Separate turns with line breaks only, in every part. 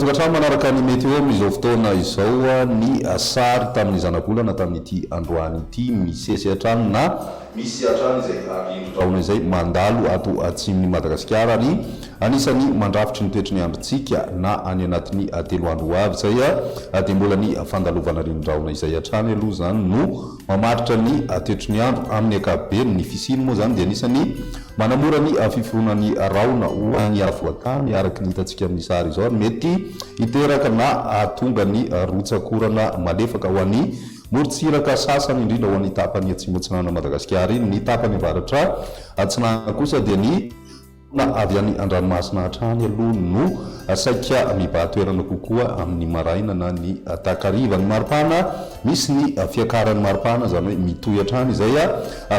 Manjaka manaraka ny météo mizao fotoana izao ny sary tamin'ny zanabolana tamin'ity androany ity misesy hatrany na misy hatrany izay arindrodraona izay mandalo ato atsimon'ny Madagasikara ary anisany mandrafitry ny toetry ny androntsika na any anatin'ny telo andro avy zay dia mbola ny fandalovana rindrodraona izay hatrany aloha zany no mamaritra ny toetry ny andro amin'ny ankapobeny. Ny fisiny moa zany dia anisany manamora ny fiforonan'ny raona hoan'ny avoatany araky ny hitantsika amin'ny sary izao mety hiteraka na tonga ny rotsakorana malefaka ho an'ny morontsiraka sasany indrindra ho an'ny tapany atsimo atsinana Madagasikara iny. Ny tapany avaratra atsinana kosa dia ny na avy any an-dranomasina hatrany aloha no saika mibahatoerana kokoa amin'ny maraina na ny takariva. Ny maripana misy ny fiakaran'ny maripana zany hoe mitohy hatrany izay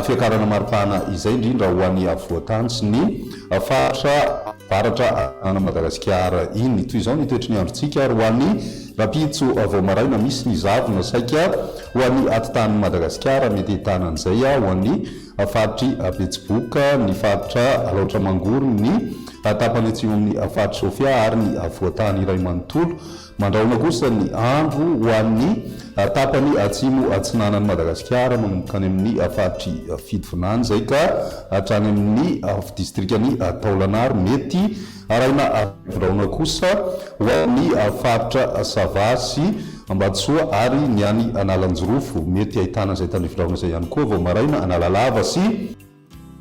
fiakarana maripana izay indrindra ho an'ny avoatany sy ny faritra varatra ana Madagasikara iny. Toy izao ny toetry ny androntsika ary ho an'ny rapitso vao maraina misy ny zavona saika ho an'ny atitan'ny Madagasikara mety hitanan'izay ho an'ny faritry Betsiboka, ny faritra Alaotra Mangoro, ny tapany atsimo amin'ny faritra Sofia ary ny avoatany iray manontolo. Mandraona kosa ny andro ho an'ny tapany atsimo atsinanan'ny Madagasikara manomboka any amin'ny faritry Fidivinany zay ka hatrany amin'ny distrikany Taolanary mety araina avraona kosa ho an'ny faritra Savasy, Ambatsoa ary ny any Analanjorofo mety ahitana zay tany firaona zay ihany koa vao maraina Analalava sy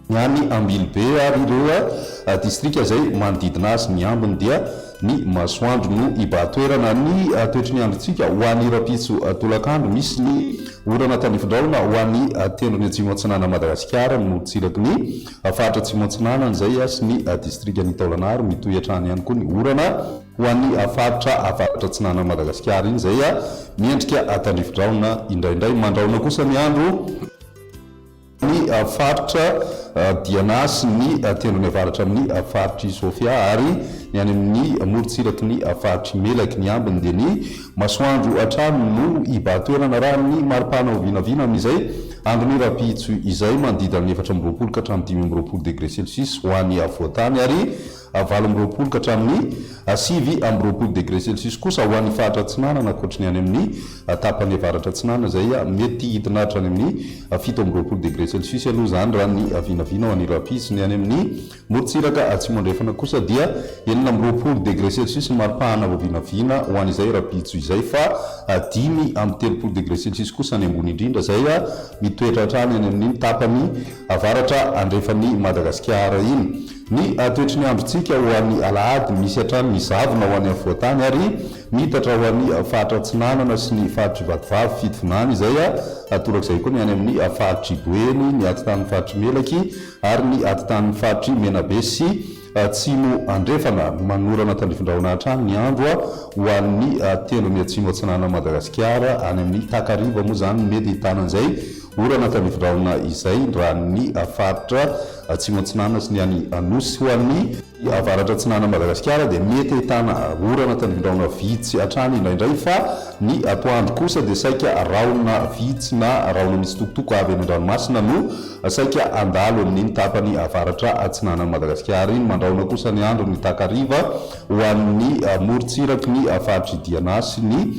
ny any Ambilobe ary ireo distrika zay manodidina azy. Ny ambiny dia ny masoandro no ibahatoerana ny toetry ny androntsika ho an'ny rapitso tolakandro misy ny orana tany findraona ho an'ny tendrony atsimo atsinana Madagasikara ny morontsiraky ny faritra atsimo atsinana zay sy ny distrikany Taolanary mitohy hatrany ihany koa ny orana ho an'ny faritra avaratra atsinana Madagasikara iny zay miendrika tandrifindraona indraindray. Mandraona kosa ny andro ny faritra Dianasy ny tendrony avaratra amin'ny faritry Sofia ary ny any amin'ny morontsiraky ny faritry Melaky. Ny ambiny dia ny masoandro hatrany no ibahatoerana raha ny maripana ho vinavina amin'izay andron'ny rapitso izay manodidina ny 4 ka hatramin'ny 5 degré Celsius ho an'ny avoatany ary 7 ka hatramin'ny 9 degré Celsius kosa ho an'ny faritra atsinana ankoatra ny any amin'ny tapany avaratra atsinana zay mety hidina hatrany amin'ny 7 degré Celsius aloha zany raha ny vinavina ho an'ny rapitso. Ny any amin'ny morontsiraka atsimo andrefana kosa dia 9 degré Celsius ny maripahana ho vinavina ho an'izay rapitso izay fa 5 degré Celsius kosa ny ambony indrindra zay mitoetra hatrany any amin'ny tapany avaratra andrefan'ny Madagasikara iny. Ny toetry ny androntsika ho an'ny alahady misy hatrany mizavona ho an'ny avoatany ary mitatra ho an'ny faritra atsinanana sy ny faritry Vatovavy Fidivinany izay atorak'izay koa ny any amin'ny faritry Boeny, ny atitan'ny faritry Melaky ary ny atitan'ny faritry Menabe sy atsimo andrefana. Manorana tandrifindraona hatrany ny andro ho an'ny tendrony atsimo atsinana Madagasikara any amin'ny takariva moa zany mety hitanan'izay orana tandrifindraona izay raha ny faritra atsimo atsinana sy ny any Anosy ho an'ny avaratra atsinana Madagasikara dia mety ahitana orana tandrifindraona vitsy hatrany indraindray fa ny atoandro kosa dia saika raona vitsy na raona misy tokotoko avy any an-dranomasina no saika andalo amin'iny tapany avaratra atsinana Madagasikara iny. Mandraona kosa ny andro ny takariva ho an'ny morontsiraky ny faritry Dianasy, ny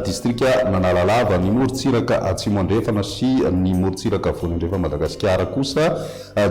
distrika Analalava, ny morontsiraka atsimo andrefana sy ny morontsiraka avony andrefa Madagasikara kosa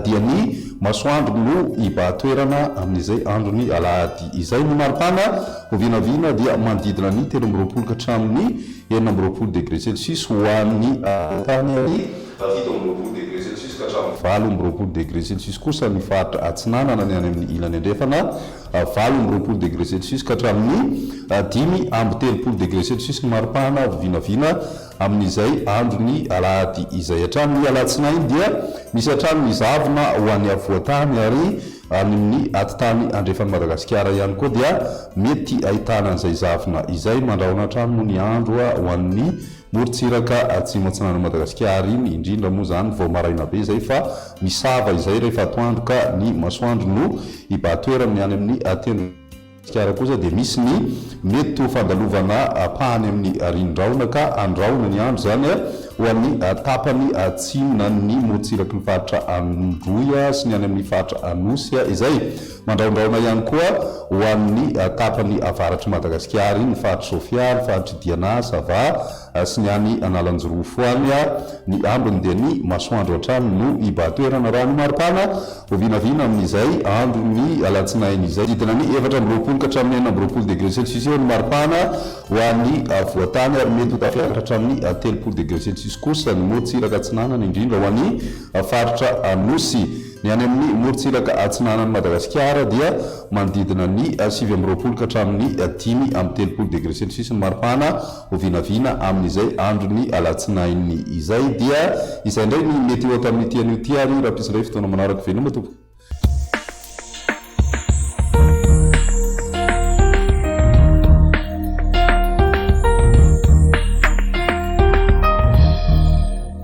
dia ny masoandro no ibahatoerana amin'izay androny alahady izay. Ny maripana ho vinavina dia manodidina ny 13 ka hatramin'ny 19 degré Celsius ho an'ny tany ary 17 degré Celsius ka hatramin'ny 20 degré Celsius kosa ny faritra atsinana na ny any amin'ny ilany andrefana 20 degré Celsius ka hatramin'ny 5 degré Celsius ny maripana vinavina amin'izay androny alahady izay. Hatramin'ny alatsinainy dia misy hatrany mizavona ho an'ny avoatany ary amin'ny atitany andrefan'ny Madagasikara ihany koa dia mety ahitana an'izay zavona izay. Mandraona hatrany moa ny andro ho an'ny morontsiraka atsimo atsinana Madagasikara iny indrindra moa zany vao maraina be zay fa misava izay rehefa atoandro ka ny masoandro no ibahatoerana any amin'ny tendrony Madagasikara kosa dia misy ny mety ho fandalovana pahany amin'ny rindrodraona ka andraona ny andro zany ho an'ny tapany atsinona ny motsiraky ny faritra Androia sy ny any amin'ny faritra Anosy izay mandraondraona ihany koa ho an'ny tapany avaratry Madagasikara ny faritra Sofia, ny faritra Diana, Sava sy ny any Analanjorofo any ny ambony dia ny masoandro hatrany no ibatoerana rano maripana ho vinavina amin'izay andro ny alatsinainy izay didina ny 4 ka hatramin'ny 9 degré Celsius eo ny maripana ho an'ny voatany ary mety ho tafiakatra hatramin'ny 3 degré Celsius kosa ny morontsiraka atsinanana indrindra ho an'ny faritra Anosy. Ny any amin'ny morontsiraka atsinanan'ny Madagasikara dia manodidina ny 7 ka hatramin'ny 5 degré Celsius ny maripana ho vinavina amin'izay andro ny alatsinainy izay dia izay indray ny meteo tamin'ny tian'io ty ary raha mpisy indray fotoana manaraka veloma tompoko.